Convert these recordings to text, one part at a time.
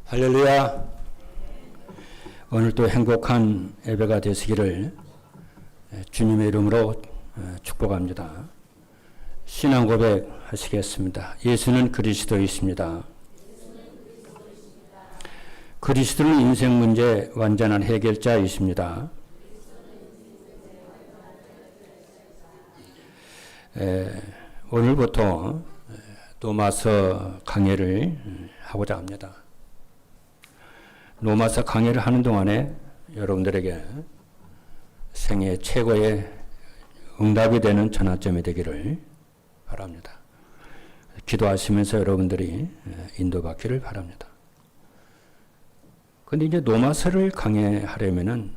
할렐루야. 오늘도 행복한 예배가 되시기를 주님의 이름으로 축복합니다. 신앙 고백 하시겠습니다. 예수는 그리스도이십니다. 그리스도는 인생 문제 완전한 해결자이십니다. 오늘부터 로마서 강해를 하고자 합니다. 로마서 강해를 하는 동안에 여러분들에게 생애 최고의 응답이 되는 전환점이 되기를 바랍니다. 기도하시면서 여러분들이 인도받기를 바랍니다. 그런데 이제 로마서를 강해하려면은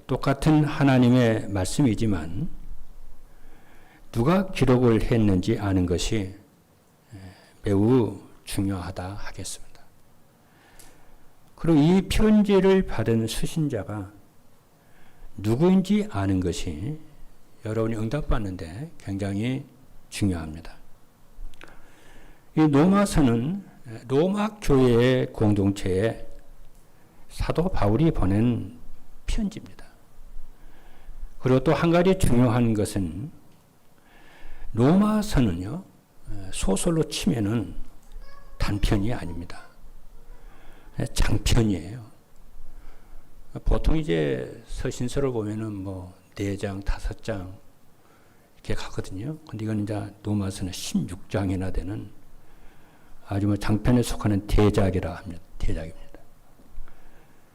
똑같은 하나님의 말씀이지만 누가 기록을 했는지 아는 것이 매우 중요하다 하겠습니다. 그리고 이 편지를 받은 수신자가 누구인지 아는 것이 여러분이 응답받는데 굉장히 중요합니다. 이 로마서는 로마 교회의 공동체에 사도 바울이 보낸 편지입니다. 그리고 또 한 가지 중요한 것은 로마서는요, 소설로 치면은 단편이 아닙니다. 장편이에요. 보통 이제 서신서를 보면은 뭐 4장, 5장 이렇게 가거든요. 근데 이건 이제 로마서는 16장이나 되는 아주 뭐 장편에 속하는 대작이라 합니다. 대작입니다.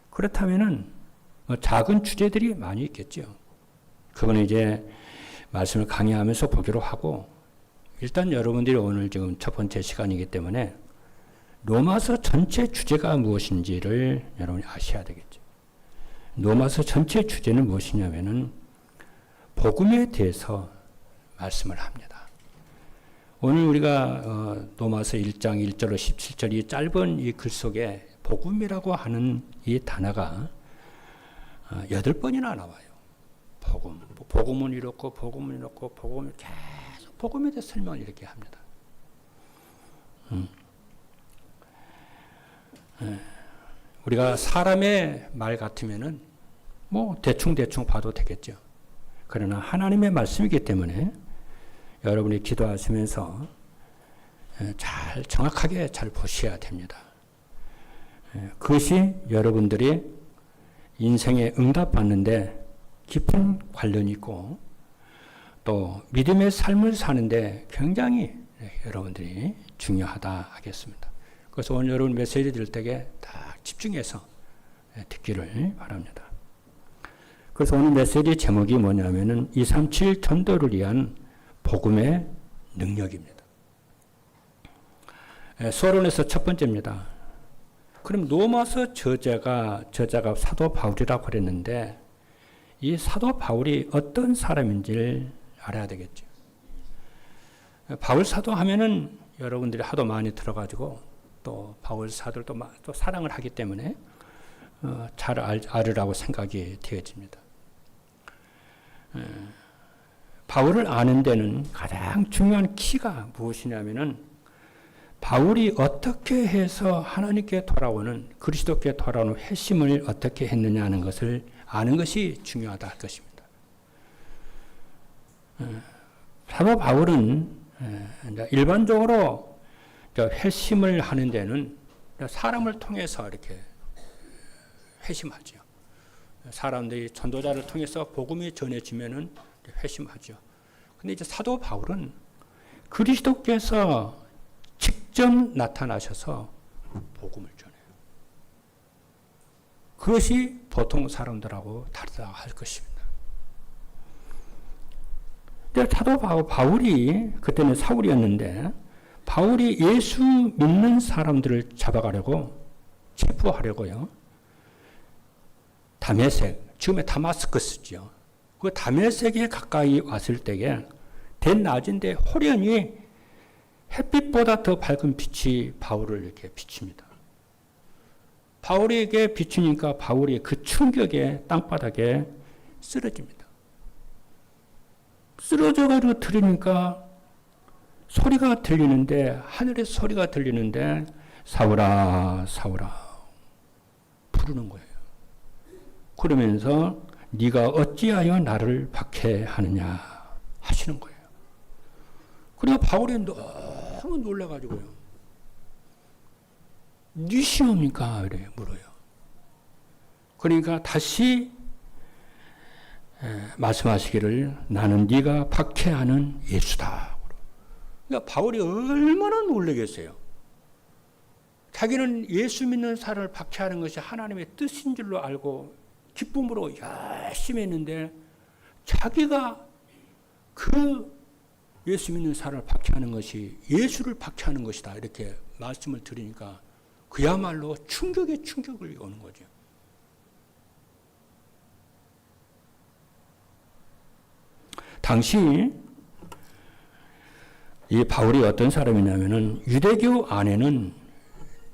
그렇다면은 뭐 작은 주제들이 많이 있겠죠. 그거는 이제 말씀을 강의하면서 보기로 하고, 일단 여러분들이 오늘 지금 첫 번째 시간이기 때문에 로마서 전체 주제가 무엇인지를 여러분이 아셔야 되겠죠. 로마서 전체 주제는 무엇이냐면은 복음에 대해서 말씀을 합니다. 오늘 우리가 로마서 1장 1절로 17절 이 짧은 이 글 속에 복음이라고 하는 이 단어가 8번이나 나와요. 복음. 복음은 이렇고 복음은 이렇고 복음은 계속 복음에 대해 설명을 이렇게 합니다. 우리가 사람의 말 같으면은 뭐 대충 봐도 되겠죠. 그러나 하나님의 말씀이기 때문에 여러분이 기도하시면서 잘 정확하게 잘 보셔야 됩니다. 그것이 여러분들이 인생에 응답받는데 깊은 관련이 있고 또 믿음의 삶을 사는데 굉장히 여러분들이 중요하다 하겠습니다. 그래서 오늘 여러분 메시지 들을 때에 딱 집중해서 듣기를 바랍니다. 그래서 오늘 메시지 제목이 뭐냐면은 237 전도를 위한 복음의 능력입니다. 서론에서 첫 번째입니다. 그럼 로마서 저자가 사도 바울이라고 그랬는데 이 사도 바울이 어떤 사람인지를 알아야 되겠죠. 바울 사도 하면은 여러분들이 하도 많이 들어가지고 또 바울 사도를 또 사랑을 하기 때문에 잘 알으라고 생각이 되어집니다. 바울을 아는 데는 가장 중요한 키가 무엇이냐면은 바울이 어떻게 해서 하나님께 돌아오는 그리스도께 돌아오는 회심을 어떻게 했느냐 하는 것을 아는 것이 중요하다 할 것입니다. 사도 바울은 일반적으로 회심을 하는 데는 사람을 통해서 이렇게 회심하죠. 사람들이 전도자를 통해서 복음이 전해지면은 회심하죠. 근데 이제 사도 바울은 그리스도께서 직접 나타나셔서 복음을 전해요. 그것이 보통 사람들하고 다르다 할 것입니다. 근데 사도 바울이 그때는 사울이었는데 바울이 예수 믿는 사람들을 잡아가려고 체포하려고요. 다메섹, 지금의 다마스커스죠. 그 다메섹에 가까이 왔을 때에 대낮인데 호련히 햇빛보다 더 밝은 빛이 바울을 이렇게 비춥니다. 바울에게 비추니까 바울이 그 충격에 땅바닥에 쓰러집니다. 쓰러져가지고 들으니까 소리가 들리는데, 하늘의 소리가 들리는데 사울아 사울아 부르는 거예요. 그러면서 네가 어찌하여 나를 박해하느냐 하시는 거예요. 그리고 바울이 너무 놀라가지고요. 네 시옵니까? 이래 물어요. 그러니까 다시 말씀하시기를 나는 네가 박해하는 예수다. 그러니까 바울이 얼마나 놀라겠어요. 자기는 예수 믿는 사람을 박해하는 것이 하나님의 뜻인 줄로 알고 기쁨으로 열심히 했는데 자기가 그 예수 믿는 사람을 박해하는 것이 예수를 박해하는 것이다. 이렇게 말씀을 드리니까 그야말로 충격에 충격을 오는 거죠. 당시 이 바울이 어떤 사람이냐면은 유대교 안에는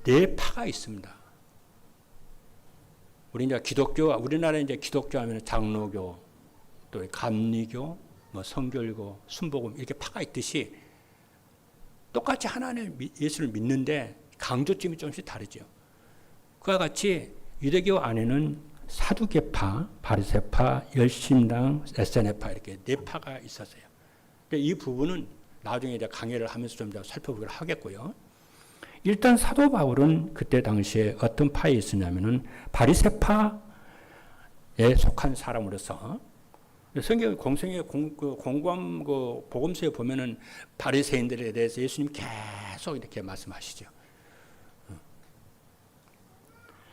네 파가 있습니다. 우리 이제 기독교, 우리나라에 이제 기독교 하면 장로교, 또 감리교, 뭐 성결교, 순복음 이렇게 파가 있듯이 똑같이 하나님 예수를 믿는데 강조점이 조금씩 다르죠. 그와 같이 유대교 안에는 사두개파, 바리새파, 열심당, 에세네파 이렇게 네 파가 있었어요. 이 부분은 나중에 이제 강의를 하면서 좀 더 살펴보기로 하겠고요. 일단 사도 바울은 그때 당시에 어떤 파에 있었냐면은 바리새파에 속한 사람으로서 성경 공생의 공고함 그 복음서에 보면은 바리새인들에 대해서 예수님 계속 이렇게 말씀하시죠.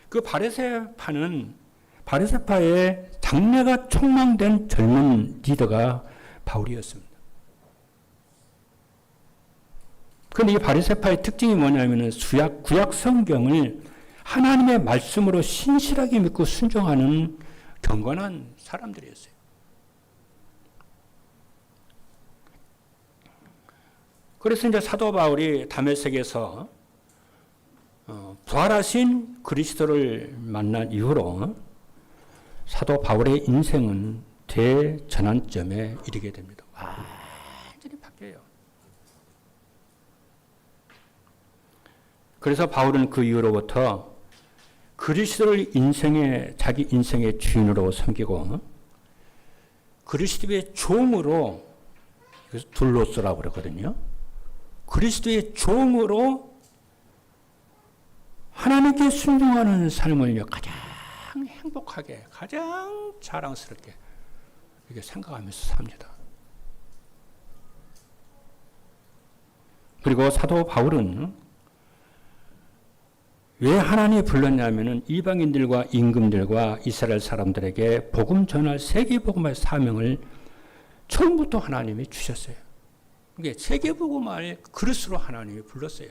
그 바리새파의 장래가 촉망된 젊은 리더가 바울이었습니다. 그런데 이 바리새파의 특징이 뭐냐면은 구약 성경을 하나님의 말씀으로 신실하게 믿고 순종하는 경건한 사람들이었어요. 그래서 이제 사도 바울이 다메섹에서 부활하신 그리스도를 만난 이후로 사도 바울의 인생은 대전환점에 이르게 됩니다. 완전히 바뀌어요. 그래서 바울은 그 이후로부터 그리스도를 자기 인생의 주인으로 섬기고 그리스도의 종으로, 그래서 둘로스라고 그러거든요. 그리스도의 종으로 하나님께 순종하는 삶을 가장 행복하게, 가장 자랑스럽게 이렇게 생각하면서 삽니다. 그리고 사도 바울은 왜 하나님이 불렀냐면은 이방인들과 임금들과 이스라엘 사람들에게 복음 전할 세계복음의 사명을 처음부터 하나님이 주셨어요. 이게 세계복음을 그릇으로 하나님이 불렀어요.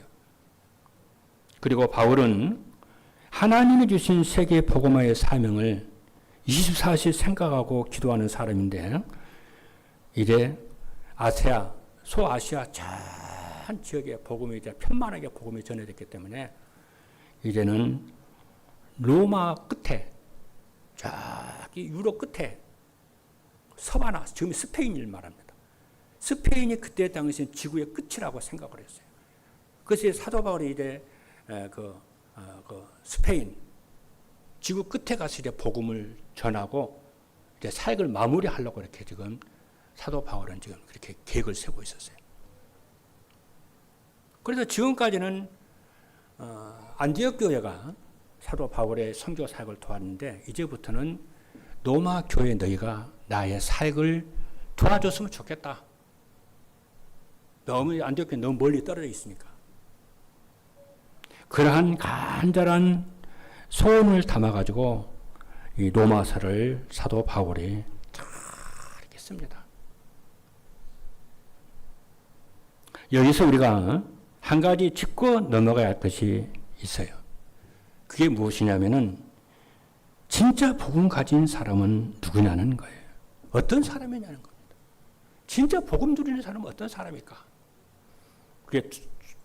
그리고 바울은 하나님이 주신 세계복음의 사명을 24시 생각하고 기도하는 사람인데 이제 아시아, 소아시아 전 지역에 복음이 이제 편만하게 복음이 전해졌기 때문에 이제는 로마 끝에, 저기 유럽 끝에 서바나, 지금 스페인을 말합니다. 스페인이 그때 당시엔 지구의 끝이라고 생각을 했어요. 그래서 사도 바울이 이제 스페인 지구 끝에 가서 이제 복음을 전하고 이제 사역을 마무리하려고 이렇게 지금 사도 바울은 지금 그렇게 계획을 세우고 있었어요. 그래서 지금까지는 안디옥 교회가 사도 바울의 선교 사역을 도왔는데 이제부터는 로마 교회 너희가 나의 사역을 도와줬으면 좋겠다. 너무 안디옥 교회 너무 멀리 떨어져 있으니까. 그러한 간절한 소원을 담아가지고 이 로마서를 사도 바울이 이렇게 씁니다. 여기서 우리가 한 가지 짚고 넘어가야 할 것이 있어요. 그게 무엇이냐면은 진짜 복음 가진 사람은 누구냐는 거예요. 어떤 사람이냐는 겁니다. 진짜 복음 누리는 사람은 어떤 사람일까? 그게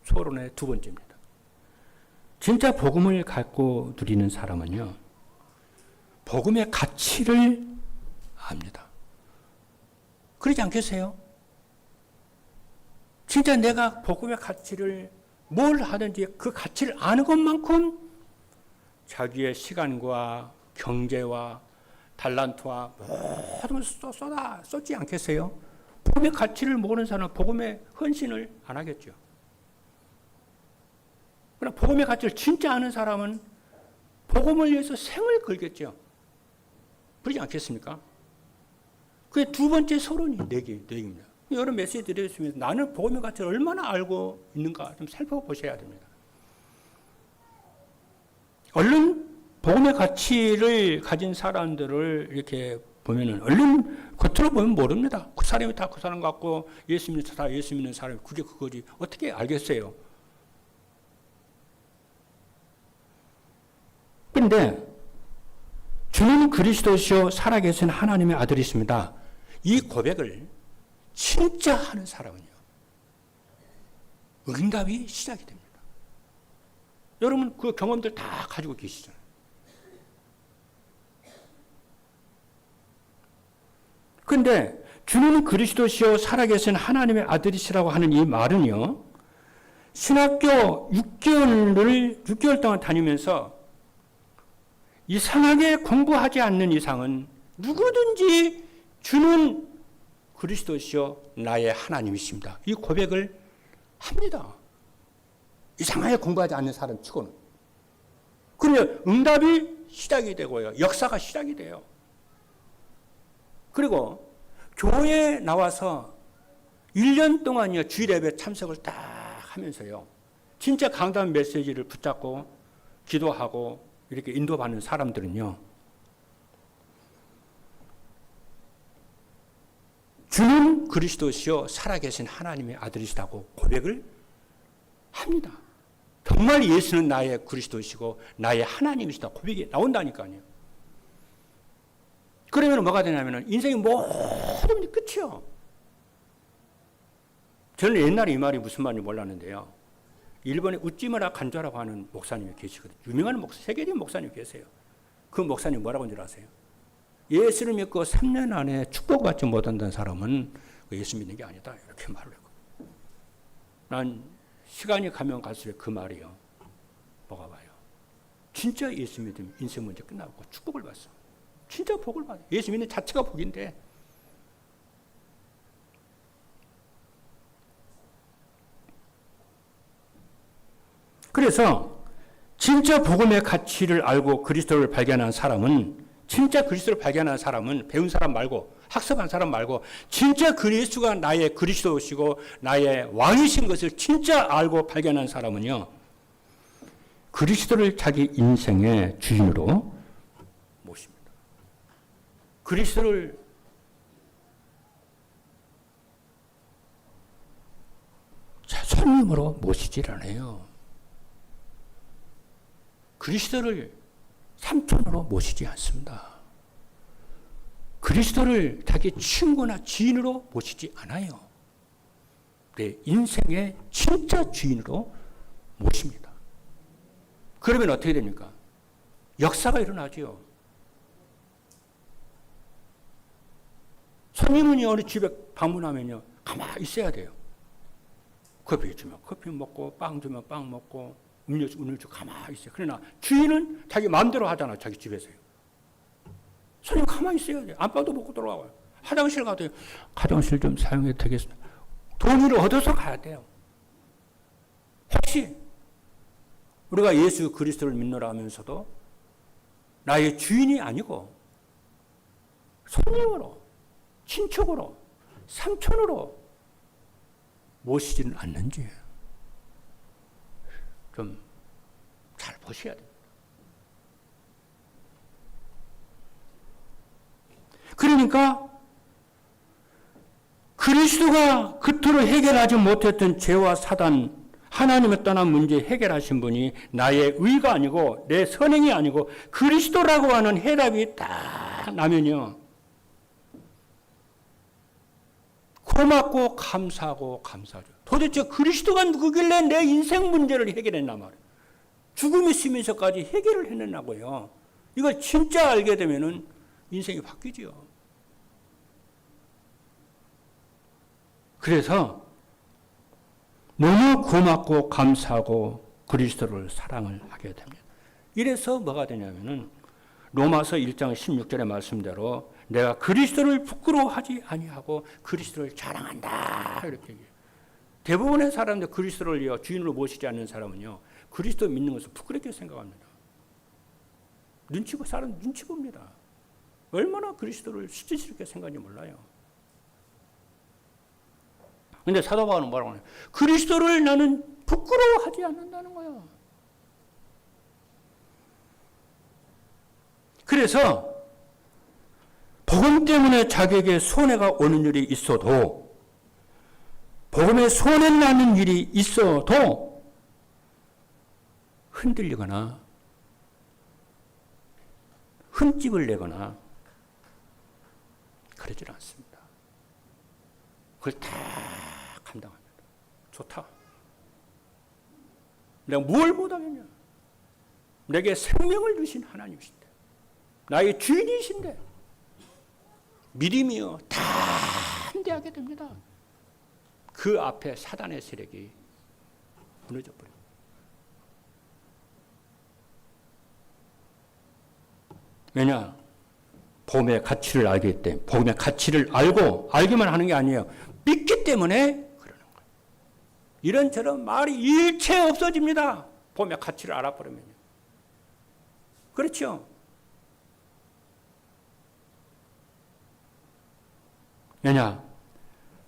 소론의 두 번째입니다. 진짜 복음을 갖고 누리는 사람은요, 복음의 가치를 압니다. 그러지 않겠어요? 진짜 내가 복음의 가치를 뭘 하든지 그 가치를 아는 것만큼 자기의 시간과 경제와 달란트와 모든 것을 쏟지 않겠어요? 복음의 가치를 모르는 사람은 복음의 헌신을 안 하겠죠. 그러나 복음의 가치를 진짜 아는 사람은 복음을 위해서 생을 걸겠죠. 그러지 않겠습니까? 그게 두 번째 서론이 내기입니다. 여러 메시지 드리겠습니다. 나는 복음의 가치를 얼마나 알고 있는가 좀 살펴보셔야 됩니다. 얼른 복음의 가치를 가진 사람들을 이렇게 보면은 얼른 겉으로 보면 모릅니다. 그 사람이 다 그 사람 같고 예수 믿는 다 예수 믿는 사람이 그게 그거지 어떻게 알겠어요? 그런데 주는 그리스도시요 살아계신 하나님의 아들이십니다. 이 고백을 진짜 하는 사람은요, 응답이 시작이 됩니다. 여러분 그 경험들 다 가지고 계시잖아요. 그런데 주는 그리스도시요 살아계신 하나님의 아들이시라고 하는 이 말은요, 신학교 6개월 동안 다니면서 이상하게 공부하지 않는 이상은 누구든지 주는 그리스도시요 나의 하나님이십니다. 이 고백을 합니다. 이상하게 공부하지 않는 사람 치고는. 그러면 응답이 시작이 되고요. 역사가 시작이 돼요. 그리고 교회에 나와서 1년 동안요 주일 예배 참석을 딱 하면서요. 진짜 강단 메시지를 붙잡고 기도하고 이렇게 인도받는 사람들은요. 주는 그리스도시요 살아계신 하나님의 아들이시다고 고백을 합니다. 정말 예수는 나의 그리스도시고 나의 하나님이시다 고백이 나온다니까요. 그러면 뭐가 되냐면 인생의 모든 문제 끝이요. 저는 옛날에 이 말이 무슨 말인지 몰랐는데요. 일본에 우찌무라 간조라고 하는 목사님이 계시거든요. 유명한 목사, 세계적인 목사님이 계세요. 그 목사님 뭐라고 하는 줄 아세요? 예수를 믿고 3년 안에 축복받지 못한다는 사람은 예수 믿는 게 아니다. 이렇게 말을 했고. 난 시간이 가면 갈수록 그 말이요. 뭐가 와요? 진짜 예수 믿으면 인생 문제 끝나고 축복을 받어. 진짜 복을 받아요. 예수 믿는 자체가 복인데. 그래서 진짜 복음의 가치를 알고 그리스도를 발견한 사람은 진짜 그리스도를 발견한 사람은 배운 사람 말고 학습한 사람 말고 진짜 그리스도가 나의 그리스도시고 나의 왕이신 것을 진짜 알고 발견한 사람은요. 그리스도를 자기 인생의 주인으로 모십니다. 그리스도를 손님으로 모시질 않아요. 그리스도를 삼촌으로 모시지 않습니다. 그리스도를 자기 친구나 지인으로 모시지 않아요. 내 인생의 진짜 주인으로 모십니다. 그러면 어떻게 됩니까? 역사가 일어나죠. 손님은 어느 집에 방문하면요, 가만히 있어야 돼요. 커피 주면 커피 먹고, 빵 주면 빵 먹고, 음료수 가만히 있어요. 그러나 주인은 자기 마음대로 하잖아요. 자기 집에서요. 손님 가만히 있어야 돼요. 안방도 먹고 들어와요. 화장실 가도 화장실 좀 사용해도 되겠습니다. 돈을 얻어서 가야 돼요. 혹시 우리가 예수 그리스도를 믿노라 하면서도 나의 주인이 아니고 손님으로, 친척으로, 삼촌으로 모시지는 않는지 좀 잘 보셔야 됩니다. 그러니까 그리스도가 그토록 해결하지 못했던 죄와 사단, 하나님을 떠난 문제 해결하신 분이 나의 의가 아니고 내 선행이 아니고 그리스도라고 하는 해답이 딱 나면요. 고맙고 감사하고 감사하죠. 도대체 그리스도가 누구길래 내 인생 문제를 해결했나 말이에요. 죽음이 있으면서까지 해결을 해냈나고요. 이걸 진짜 알게 되면은 인생이 바뀌죠. 그래서 너무 고맙고 감사하고 그리스도를 사랑을 하게 됩니다. 이래서 뭐가 되냐면은 로마서 1장 16절의 말씀대로 내가 그리스도를 부끄러워하지 아니하고 그리스도를 자랑한다 이렇게 얘기해요. 대부분의 사람들 그리스도를 주인으로 모시지 않는 사람은요 그리스도 믿는 것을 부끄럽게 생각합니다. 사람 눈치 봅니다. 얼마나 그리스도를 수치스럽게 생각하는지 몰라요. 그런데 사도 바울은 뭐라고 하냐? 그리스도를 나는 부끄러워하지 않는다는 거예요. 그래서 복음 때문에 자기에게 손해가 오는 일이 있어도 복음에 손해 나는 일이 있어도 흔들리거나 흠집을 내거나 그러질 않습니다. 그걸 다 감당합니다. 좋다. 내가 뭘 못하겠냐. 내게 생명을 주신 하나님이신데 나의 주인이신데 믿음이요 다 한대하게 됩니다. 그 앞에 사단의 세력이 무너져 버립니다. 왜냐? 복음의 가치를 알기 때문에 복음의 가치를 알기만 하는 게 아니에요. 믿기 때문에 그러는 거예요. 이런저런 말이 일체 없어집니다. 복음의 가치를 알아버리면요. 그렇죠? 왜냐?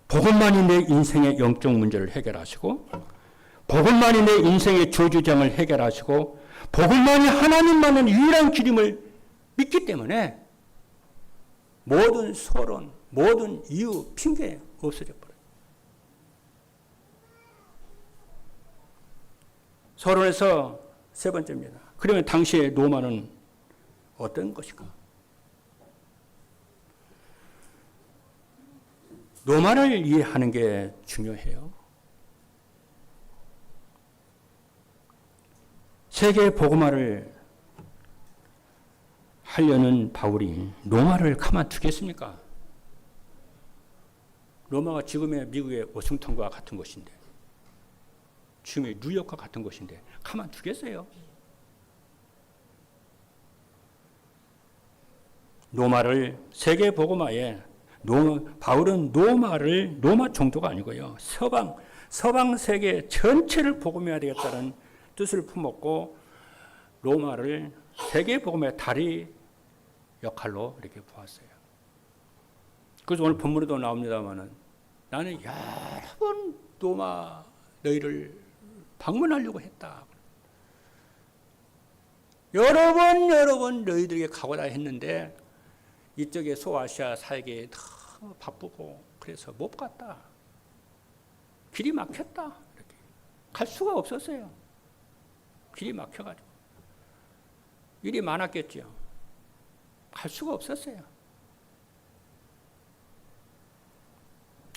복음만이 내 인생의 영적 문제를 해결하시고 복음만이 내 인생의 저주장을 해결하시고 복음만이 하나님만은 유일한 길임을 믿기 때문에 모든 서론, 모든 이유, 핑계 없어져 버려요. 서론에서 세 번째입니다. 그러면 당시의 로마는 어떤 것일까? 로마를 이해하는 게 중요해요. 세계 복음화를 하려는 바울이 로마를 가만두겠습니까? 로마가 지금의 미국의 워싱턴과 같은 곳인데 지금의 뉴욕과 같은 곳인데 가만두겠어요? 로마를 세계 복음화에 바울은 로마 정도가 아니고요. 서방 세계 전체를 복음해야 되겠다는 뜻을 품었고 로마를 세계 복음의 다리 역할로 이렇게 보았어요. 그래서 오늘 본문에도 나옵니다만은 나는 여러 번 로마 너희를 방문하려고 했다. 여러 번 너희들에게 가고자 했는데 이쪽에 소아시아 사역에 너무 바쁘고 그래서 못 갔다. 길이 막혔다. 이렇게. 갈 수가 없었어요. 길이 막혀가지고. 일이 많았겠죠. 갈 수가 없었어요.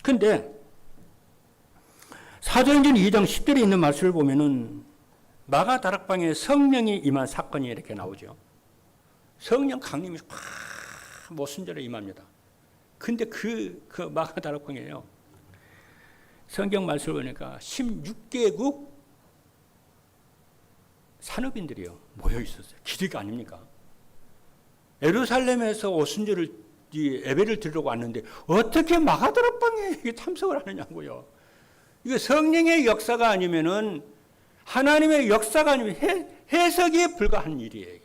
근데 사도행전 2장 10절에 있는 말씀을 보면은 마가 다락방에 성령이 임한 사건이 이렇게 나오죠. 성령 강림이 팍 모순절에 임합니다. 근데 그 마가 다락방에요. 성경 말씀을 보니까 16개국 산업인들이요 모여 있었어요. 기득 아닙니까? 예루살렘에서 오순절을 예배를 드리려고 왔는데 어떻게 마가 다락방에 참석을 하느냐고요. 이거 성령의 역사가 아니면은 하나님의 역사가 아니면 해석에 불과한 일이에요.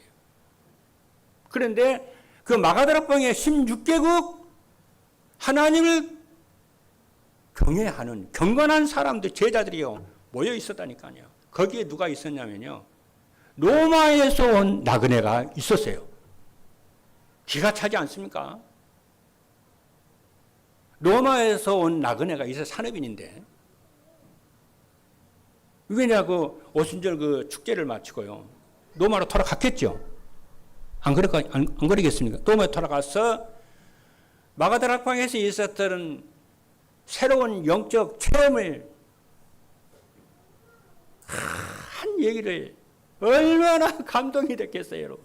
그런데 그 마가 다락방에 16개국 하나님을 경외하는 경건한 사람들 제자들이요 모여 있었다니까요. 거기에 누가 있었냐면요. 로마에서 온 나그네가 있었어요. 기가 차지 않습니까? 로마에서 온 나그네가 있어 산업인인데 왜냐고 오순절 그 축제를 마치고요. 로마로 돌아갔겠죠. 안 그러겠습니까? 로마에 돌아가서 마가다락방에서 있었던 새로운 영적 체험을 한 얘기를 얼마나 감동이 됐겠어요, 여러분.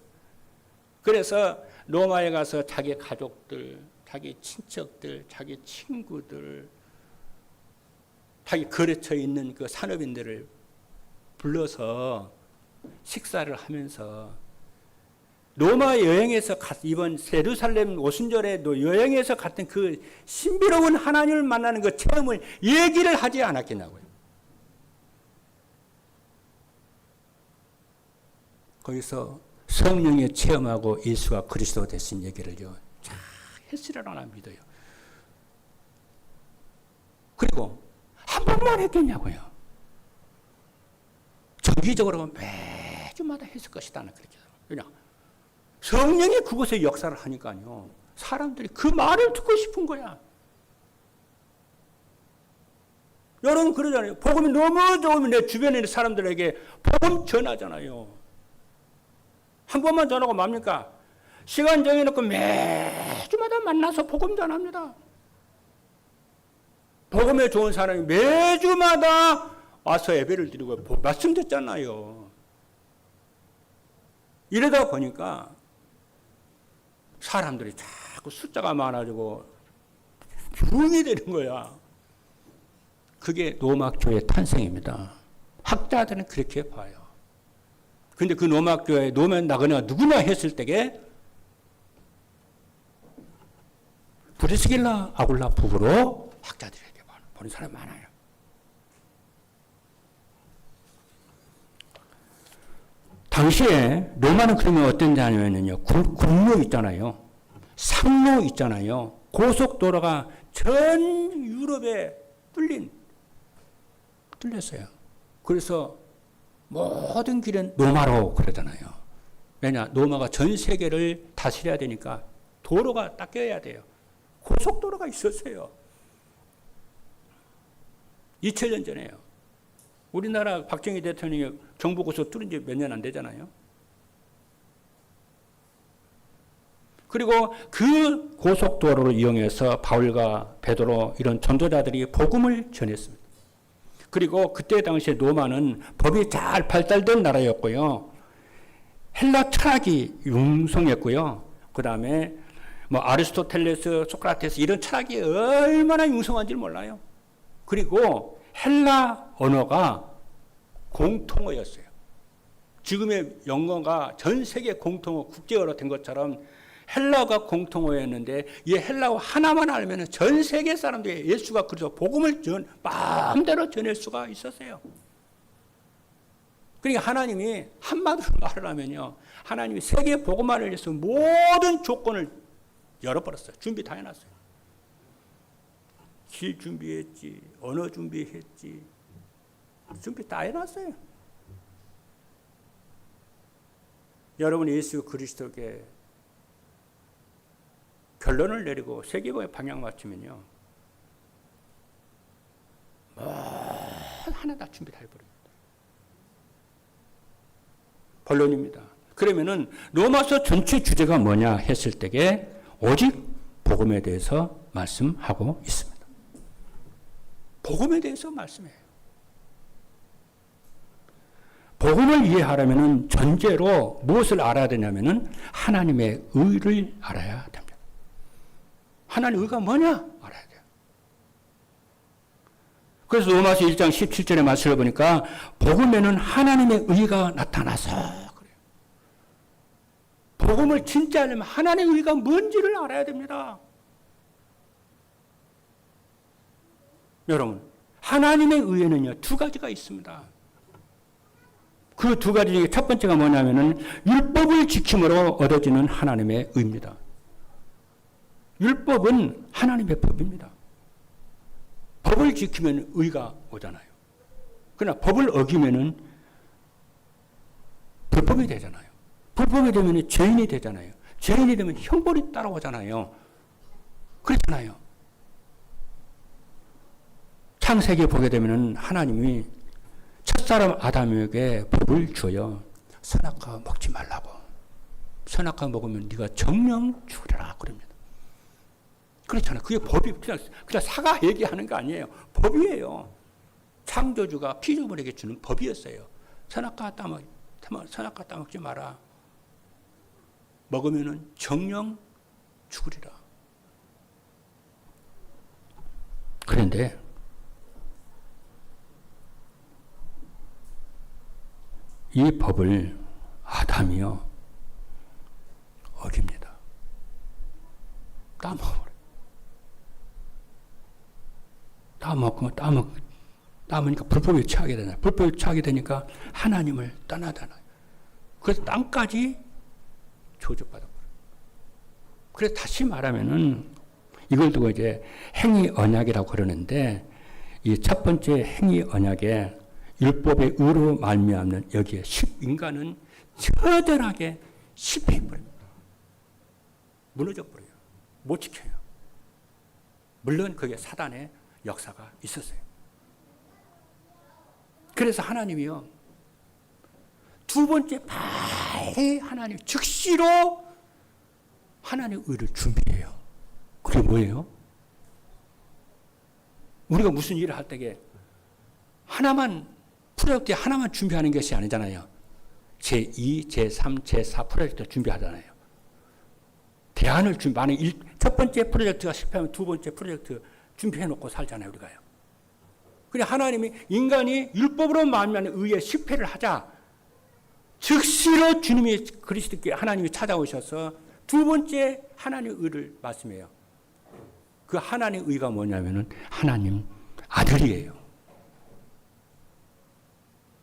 그래서 로마에 가서 자기 가족들, 자기 친척들, 자기 친구들 자기 거래처에 있는 그 산업인들을 불러서 식사를 하면서 로마 여행에서 이번 예루살렘 오순절에도 여행에서 갔던 그 신비로운 하나님을 만나는 그 체험을 얘기를 하지 않았겠냐고요. 거기서 성령의 체험하고 예수가 그리스도 되신 얘기를요, 잘 했으리라 믿어요. 그리고 한 번만 했겠냐고요. 정기적으로 매주마다 했을 것이다는 그렇게. 그냥 성령이 그곳에 역사를 하니까요, 사람들이 그 말을 듣고 싶은 거야. 여러분 그러잖아요. 복음이 너무 좋으면 내 주변에 있는 사람들에게 복음 전하잖아요. 한 번만 전하고 맙니까? 시간 정해놓고 매주마다 만나서 복음 전합니다. 복음에 좋은 사람이 매주마다 와서 예배를 드리고 말씀 듣잖아요. 이러다 보니까 사람들이 자꾸 숫자가 많아지고 붕이 되는 거야. 그게 로마교회 탄생입니다. 학자들은 그렇게 봐요. 근데 그 로마교회 노면 나그네가 누구나 했을 때에 브리스길라 아굴라 부부로 학자들에게 보는 사람이 많아요. 당시에 로마는 그러면 어떤 데냐면요, 국로 있잖아요, 상로 있잖아요, 고속도로가 전 유럽에 뚫렸어요. 그래서 모든 길은 로마로 그러잖아요. 왜냐, 로마가 전 세계를 다스려야 되니까 도로가 닦여야 돼요. 고속도로가 있었어요. 2000년 전에요. 우리나라 박정희 대통령이 경부고속 뚫은 지 몇 년 안 되잖아요. 그리고 그 고속도로를 이용해서 바울과 베드로 이런 전도자들이 복음을 전했습니다. 그리고 그때 당시에 로마는 법이 잘 발달된 나라였고요. 헬라 철학이 융성했고요. 그 다음에 뭐 아리스토텔레스, 소크라테스 이런 철학이 얼마나 융성한지를 몰라요. 그리고 헬라 언어가 공통어였어요. 지금의 영어가 전 세계 공통어, 국제어로 된 것처럼 헬라어가 공통어였는데 이 헬라어 하나만 알면 전 세계 사람들이 예수가 그래서 복음을 마음대로 전할 수가 있었어요. 그러니까 하나님이 한마디로 말을 하면요, 하나님이 세계 복음화를 위해서 모든 조건을 열어버렸어요. 준비 다 해놨어요. 길 준비했지, 언어 준비했지, 준비 다 해놨어요. 여러분 예수 그리스도께 결론을 내리고 세계복음의 방향 맞추면요, 하나 다 준비 다 해버립니다. 본론입니다. 그러면은 로마서 전체 주제가 뭐냐 했을 때에 오직 복음에 대해서 말씀하고 있습니다. 복음에 대해서 말씀해요. 복음을 이해하려면 전제로 무엇을 알아야 되냐면은 하나님의 의를 알아야 됩니다. 하나님의 의가 뭐냐 알아야 돼요. 그래서 로마서 1장 17절의 말씀을 보니까 복음에는 하나님의 의가 나타나서 그래요. 복음을 진짜 하려면 하나님의 의가 뭔지를 알아야 됩니다. 여러분, 하나님의 의에는요, 두 가지가 있습니다. 그 두 가지 중에 첫 번째가 뭐냐면은 율법을 지킴으로 얻어지는 하나님의 의입니다. 율법은 하나님의 법입니다. 법을 지키면 의가 오잖아요. 그러나 법을 어기면은 불법이 되잖아요. 불법이 되면 죄인이 되잖아요. 죄인이 되면 형벌이 따라오잖아요. 그렇잖아요. 창세기에 보게 되면 하나님이 첫사람 아담에게 법을 줘요. 선악과 먹지 말라고. 선악과 먹으면 네가 정령 죽으리라 그럽니다. 그렇잖아요. 그게 법이 그냥 사과 얘기하는 거 아니에요. 법이에요. 창조주가 피조물에게 주는 법이었어요. 선악과 따먹지 마라. 먹으면은 정령 죽으리라. 그런데 이 법을 아담이요 어깁니다. 따먹어버려요. 따먹으니까 불법에 처하게 되나요? 불법에 처하게 되니까 하나님을 떠나잖아요. 그래서 땅까지 저주받아버려요. 그래서 다시 말하면은 이걸 두고 이제 행위 언약이라고 그러는데 이 첫 번째 행위 언약에 율법의 의로 말미암는 여기에 인간은 처절하게 실패해버립니다. 무너져버려요. 못 지켜요. 물론 그게 사단의 역사가 있었어요. 그래서 하나님이요 두 번째 빨리 하나님 즉시로 하나님의 의를 준비해요. 그게 뭐예요? 우리가 무슨 일을 할 때에 하나만 프로젝트 하나만 준비하는 것이 아니잖아요. 제2, 제3, 제4 프로젝트 준비하잖아요. 대안을 만약 첫 번째 프로젝트가 실패하면 두 번째 프로젝트 준비해놓고 살잖아요, 우리가요. 그래 하나님이 인간이 율법으로 말미암는 의에 실패를 하자 즉시로 주님이 그리스도께 하나님이 찾아오셔서 두 번째 하나님의 의를 말씀해요. 그 하나님의 의가 뭐냐면은 하나님 아들이에요.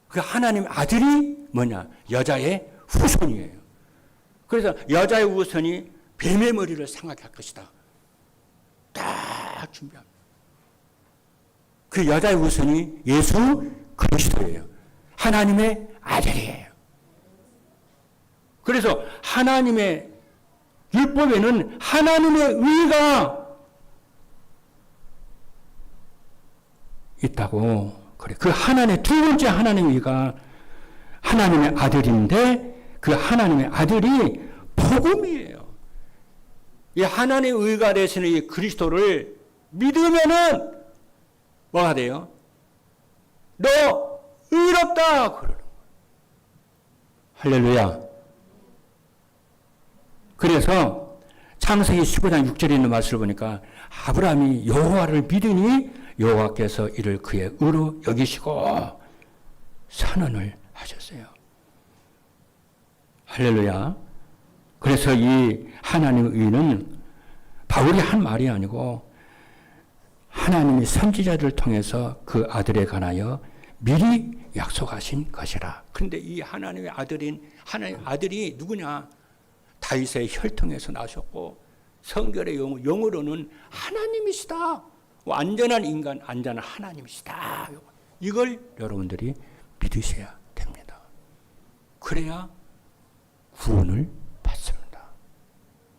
그 하나님 아들이 뭐냐? 여자의 후손이에요. 그래서 여자의 후손이 뱀의 머리를 상하게 할 것이다. 딱 준비합니다. 그 여자의 후손이 예수 그리스도예요. 하나님의 아들이에요. 그래서 하나님의 율법에는 하나님의 의가 있다고 그래. 그 하나님의 두 번째 하나님의 의가 하나님의 아들인데 그 하나님의 아들이 복음이에요. 이 하나님의 의가 되시는 이 그리스도를 믿으면은 뭐가 돼요? 너 의롭다 그러는 거예요. 할렐루야. 그래서 창세기 15장 6절에 있는 말씀을 보니까 아브라함이 여호와를 믿으니 여호와께서 이를 그의 의로 여기시고 선언을 하셨어요. 할렐루야. 그래서 이 하나님의 의는 바울이 한 말이 아니고 하나님이 선지자들을 통해서 그 아들에 관하여 미리 약속하신 것이라. 그런데 이 하나님의 아들인 하나님의 아들이 누구냐? 다윗의 혈통에서 나셨고 성결의 영으로는 하나님이시다. 완전한 인간, 완전한 하나님이시다. 이걸 여러분들이 믿으셔야 됩니다. 그래야 구원을 받습니다.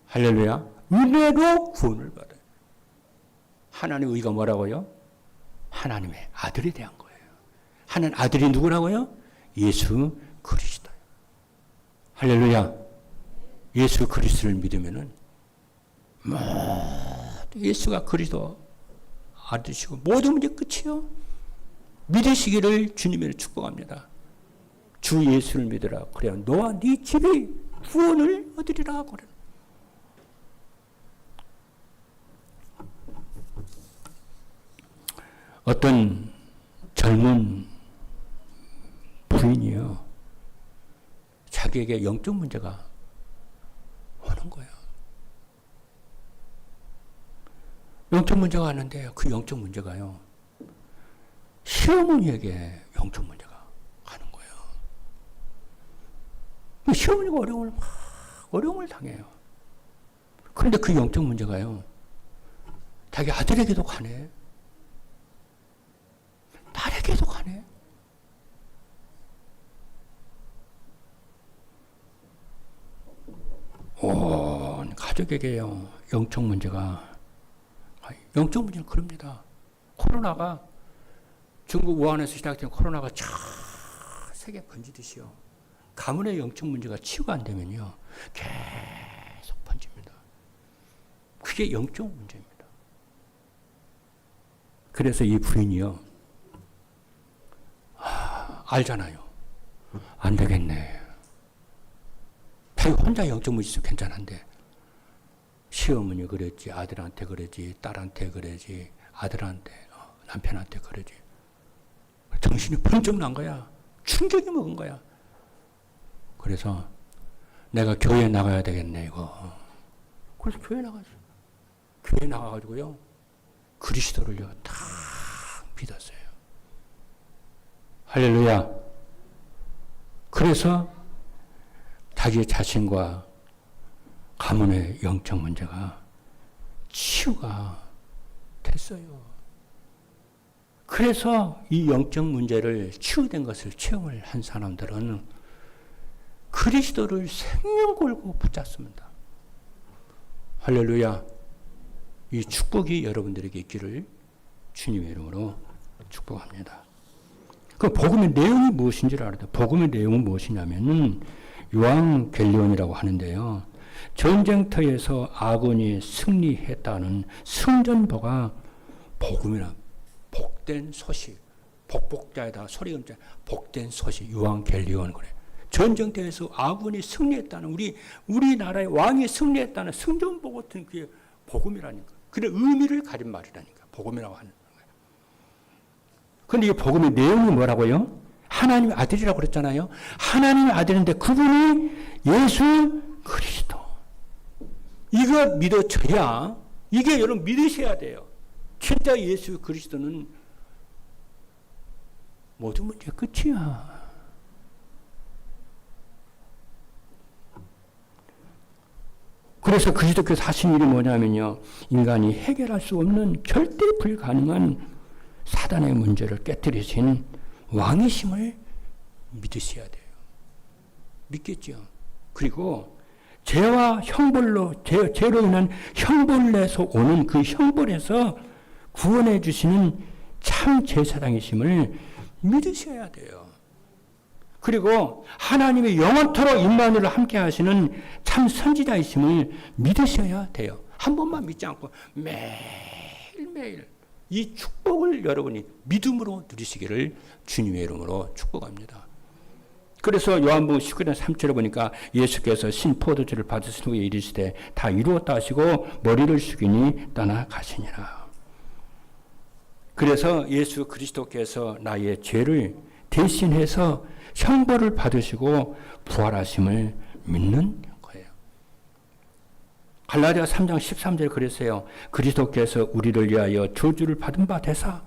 할렐루야. 은혜로 구원을 받아요. 하나님의 의가 뭐라고요? 하나님의 아들에 대한 거예요. 하나님 아들이 누구라고요? 예수 그리스도예요. 할렐루야. 예수 그리스도를 믿으면은 예수가 그리스도 아들이시고 모든 문제 끝이요. 믿으시기를 주님을 축복합니다. 주 예수를 믿으라. 그래야 너와 네 집이 구원을 얻으리라. 그래. 어떤 젊은 부인이요. 자기에게 영적 문제가 오는 거예요. 영적 문제가 왔는데 그 영적 문제가요. 시어머니에게 영적 문제가 가는 거예요. 시어머니가 어려움을 당해요. 그런데 그 영적 문제가요. 자기 아들에게도 가네. 딸에게도 가네. 온 가족에게요. 영적 문제가. 영적 문제는 그럽니다. 코로나가 중국 우한에서 시작된 코로나가 쫙 세계 번지듯이요. 가문의 영적 문제가 치유가 안 되면요. 계속 번집니다. 그게 영적 문제입니다. 그래서 이 부인이요. 알잖아요. 안 되겠네. 자기 혼자 영적 문제 있으면 괜찮은데 시어머니 그랬지, 아들한테 그랬지, 딸한테 그랬지, 아들한테, 남편한테 그랬지. 정신이 번쩍 난 거야. 충격이 먹은 거야. 그래서 내가 교회 나가야 되겠네, 이거. 그래서 교회 나갔어요. 교회 나가가지고요, 그리스도를요, 다 믿었어요. 할렐루야. 그래서 자기 자신과 가문의 영적 문제가 치유가 됐어요. 그래서 이 영적 문제를 치유된 것을 체험을 한 사람들은 그리스도를 생명 걸고 붙잡습니다. 할렐루야. 이 축복이 여러분들에게 있기를 주님의 이름으로 축복합니다. 그 복음의 내용이 무엇인지를 알아야 돼요. 복음의 내용은 무엇이냐면은 요한겔리온이라고 하는데요. 전쟁터에서 아군이 승리했다는 승전보가 복음이라, 복된 소식, 복복자에다가 소리음자, 복된 소식, 요한겔리온 그래. 전쟁터에서 아군이 승리했다는, 우리나라의 왕이 승리했다는 승전보 같은 그게 복음이라니까. 그래 의미를 가진 말이라니까. 복음이라고 하는 거예요. 그런데 이 복음의 내용이 뭐라고요? 하나님의 아들이라고 그랬잖아요. 하나님의 아들인데 그분이 예수 그리스도. 이거 믿어져야, 이게 여러분 믿으셔야 돼요. 진짜 예수 그리스도는 모든 문제 끝이야. 그래서 그리스도께서 하신 일이 뭐냐면요, 인간이 해결할 수 없는 절대 불가능한 사단의 문제를 깨뜨리신 왕이심을 믿으셔야 돼요. 믿겠죠. 그리고 죄와 형벌로, 죄로 인한 형벌에서 오는 그 형벌에서 구원해 주시는 참 제사장이심을 믿으셔야 돼요. 그리고 하나님의 영원토록 임마누엘과 함께 하시는 참 선지자이심을 믿으셔야 돼요. 한 번만 믿지 않고 매일매일 이 축복을 여러분이 믿음으로 누리시기를 주님의 이름으로 축복합니다. 그래서 요한복음 19장 3절에 보니까 예수께서 신 포도주를 받으신 후에 이르시되 다 이루었다 하시고 머리를 숙이니 떠나가시니라. 그래서 예수 그리스도께서 나의 죄를 대신해서 형벌을 받으시고 부활하심을 믿는 거예요. 갈라디아 3장 13절 그랬어요. 그리스도께서 우리를 위하여 저주를 받은 바 되사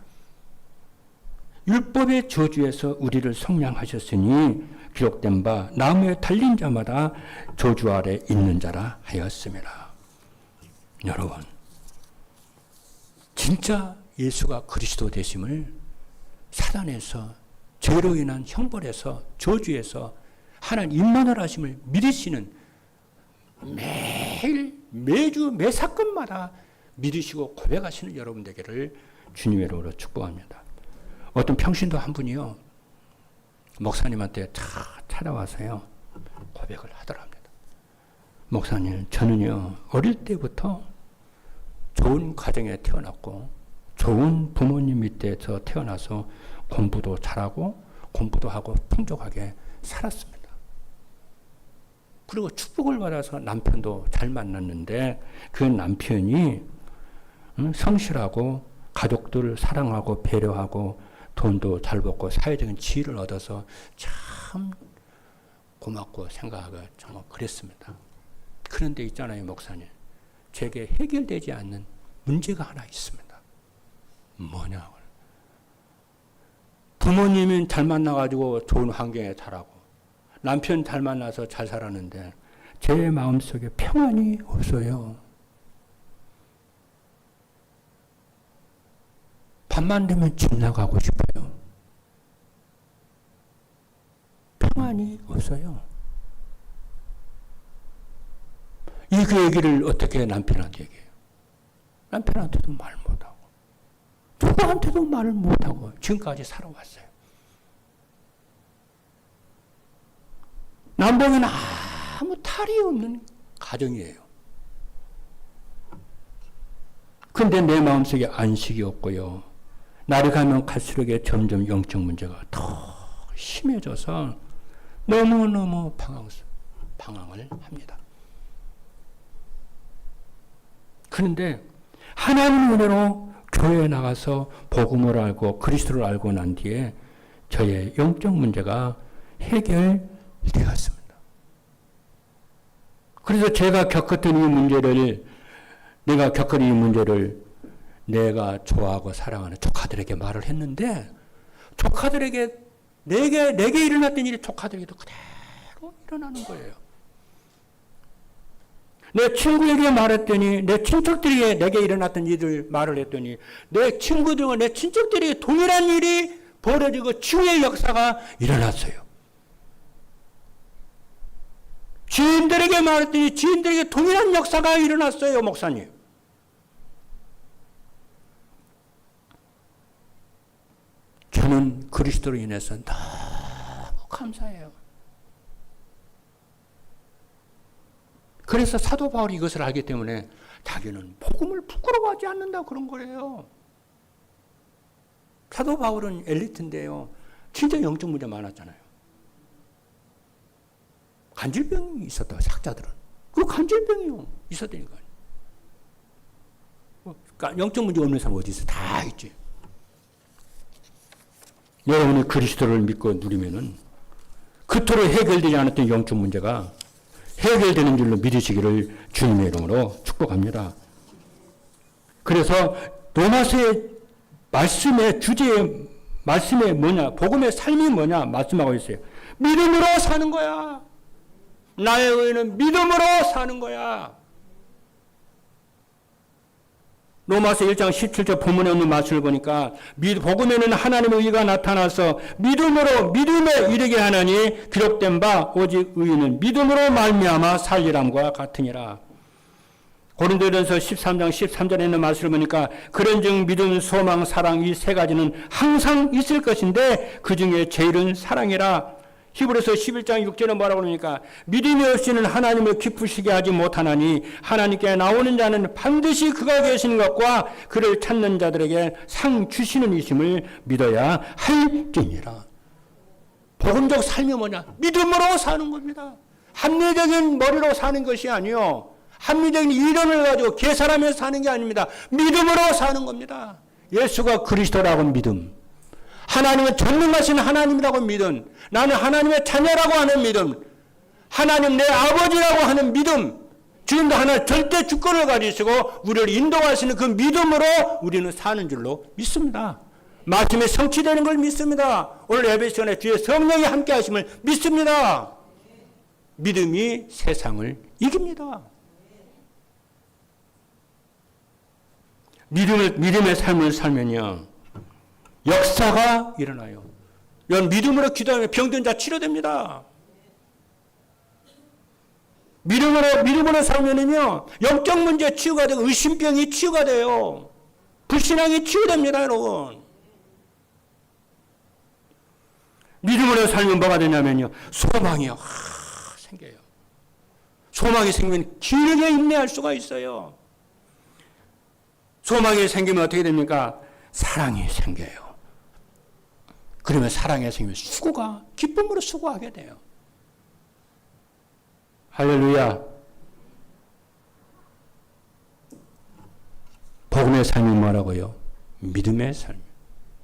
율법의 저주에서 우리를 속량하셨으니 기록된 바 나무에 달린 자마다 저주 아래 있는 자라 하였습니다. 여러분, 진짜 예수가 그리스도 되심을 사단에서, 죄로 인한 형벌에서, 저주에서 하나님 임마누엘 하심을 믿으시는, 매주 매 사건마다 믿으시고 고백하시는 여러분 되기를 주님의 이름으로 축복합니다. 어떤 평신도 한 분이요, 목사님한테 찾아와서요 고백을 하더랍니다. 목사님, 저는요 어릴 때부터 좋은 가정에 태어났고 좋은 부모님 밑에서 태어나서 공부도 잘하고 공부도 하고 풍족하게 살았습니다. 그리고 축복을 받아서 남편도 잘 만났는데 그 남편이 성실하고 가족들을 사랑하고 배려하고 돈도 잘 벌고 사회적인 지위를 얻어서 참 고맙고 생각하고 정말 그랬습니다. 그런데 있잖아요, 목사님. 제게 해결되지 않는 문제가 하나 있습니다. 뭐냐? 부모님은 잘 만나가지고 좋은 환경에 자라고 남편 잘 만나서 잘 살았는데 제 마음속에 평안이 없어요. 밤만 되면 집 나가고 싶어요. 평안이 없어요. 이 그 얘기를 어떻게 남편한테 얘기해요? 남편한테도 말 못하고 누구한테도 말을 못하고 지금까지 살아왔어요. 남봉에는 아무 탈이 없는 가정이에요. 그런데 내 마음속에 안식이 없고요. 날이 가면 갈수록 점점 영적 문제가 더 심해져서 너무너무 방황을 합니다. 그런데 하나님의 은혜로 교회에 나가서 복음을 알고 그리스도를 알고 난 뒤에 저의 영적 문제가 해결되었습니다. 그래서 제가 겪었던 이 문제를, 내가 겪은 이 문제를 내가 좋아하고 사랑하는 조카들에게 말을 했는데, 조카들에게 내게 일어났던 일이 조카들에게도 그대로 일어나는 거예요. 내 친구에게 말했더니, 내 친척들에게 내게 일어났던 일을 말을 했더니, 내 친구들과 내 친척들에게 동일한 일이 벌어지고 치유의 역사가 일어났어요. 지인들에게 말했더니 지인들에게 동일한 역사가 일어났어요, 목사님. 저는 그리스도로 인해서 너무 감사해요. 그래서 사도 바울이 이것을 알기 때문에 자기는 복음을 부끄러워하지 않는다 그런 거예요. 사도 바울은 엘리트인데요. 진짜 영적 문제 많았잖아요. 간질병이 있었다, 학자들은. 그 간질병이요. 있었다니까. 그러니까 영적 문제 없는 사람 어디 있어? 다 있지. 여러분이 그리스도를 믿고 누리면은 그토록 해결되지 않았던 영적 문제가 해결되는 줄로 믿으시기를 주님의 이름으로 축복합니다. 그래서 로마서의 말씀의 주제의 말씀이 뭐냐, 복음의 삶이 뭐냐 말씀하고 있어요. 믿음으로 사는 거야. 나의 의는 믿음으로 사는 거야. 로마서 1장 17절 본문에 있는 말씀을 보니까 복음에는 하나님의 의가 나타나서 믿음에 이르게 하나니 기록된 바 오직 의인은 믿음으로 말미암아 살리람과 같으니라. 고린도전서 13장 13절에 있는 말씀을 보니까 그런즉 믿음, 소망, 사랑 이 세 가지는 항상 있을 것인데 그 중에 제일은 사랑이라. 히브리서 11장 6절에 뭐라고 그러니까 믿음이 없이는 하나님을 기쁘시게 하지 못하나니 하나님께 나오는 자는 반드시 그가 계시는 것과 그를 찾는 자들에게 상 주시는 이심을 믿어야 할지니라. 복음적 삶이 뭐냐? 믿음으로 사는 겁니다. 합리적인 머리로 사는 것이 아니요, 합리적인 이론을 가지고 계산하면서 사는 게 아닙니다. 믿음으로 사는 겁니다. 예수가 그리스도라고 믿음, 하나님은 전능하신 하나님이라고 믿음, 나는 하나님의 자녀라고 하는 믿음, 하나님 내 아버지라고 하는 믿음, 지금도 하나님 절대 주권을 가지시고 우리를 인도하시는 그 믿음으로 우리는 사는 줄로 믿습니다. 말씀이 성취되는 걸 믿습니다. 오늘 예배 시간에 주의 성령이 함께 하심을 믿습니다. 믿음이 세상을 이깁니다. 믿음의 삶을 살면요, 역사가 일어나요. 여러분, 믿음으로 기도하면 병든 자 치료됩니다. 믿음으로 살면은요, 영적 문제 치유가 되고 의심병이 치유가 돼요. 불신앙이 치유됩니다, 여러분. 믿음으로 살면 뭐가 되냐면요, 소망이요. 생겨요. 소망이 생기면 길게 인내할 수가 있어요. 소망이 생기면 어떻게 됩니까? 사랑이 생겨요. 그러면 사랑이 생기면 수고가, 기쁨으로 수고하게 돼요. 할렐루야. 복음의 삶이 뭐라고요? 믿음의 삶.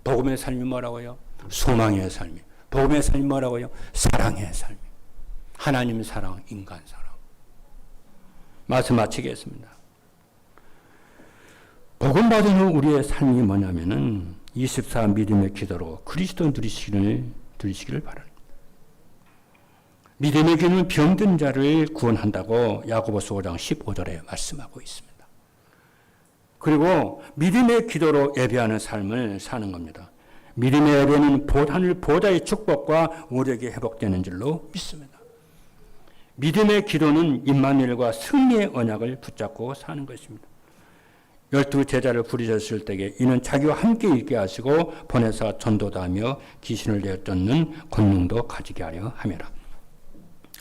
복음의 삶이 뭐라고요? 소망의 삶이. 복음의 삶이 뭐라고요? 사랑의 삶이. 하나님 사랑, 인간 사랑. 말씀 마치겠습니다. 복음 받은 후 우리의 삶이 뭐냐면은 24 믿음의 기도로 그리스도 누리시기를 바랍니다. 믿음의 기도는 병든 자를 구원한다고 야고보서 5장 15절에 말씀하고 있습니다. 그리고 믿음의 기도로 예배하는 삶을 사는 겁니다. 믿음의 예배는 하늘 보좌의 축복과 오력이 회복되는 줄로 믿습니다. 믿음의 기도는 임마누엘과 승리의 언약을 붙잡고 사는 것입니다. 12 제자를 부르셨을 때에 이는 자기와 함께 있게 하시고 보내사 전도도 하며 귀신을 내어 쫓는 권능도 가지게 하려 함이라.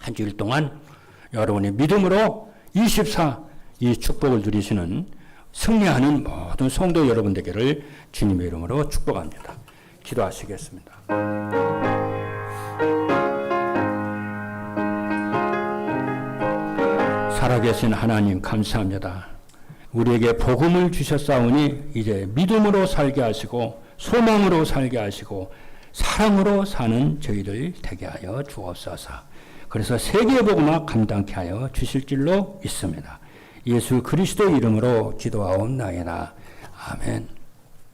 한 주일 동안 여러분의 믿음으로 24 이 축복을 누리시는 승리하는 모든 성도 여러분 되기를 주님의 이름으로 축복합니다. 기도하시겠습니다. 살아계신 하나님 감사합니다. 우리에게 복음을 주셨사오니 이제 믿음으로 살게 하시고 소망으로 살게 하시고 사랑으로 사는 저희들 되게 하여 주옵소서. 그래서 세계복음화 감당케 하여 주실 줄로 믿습니다. 예수 그리스도 이름으로 기도하옵나이다. 아멘.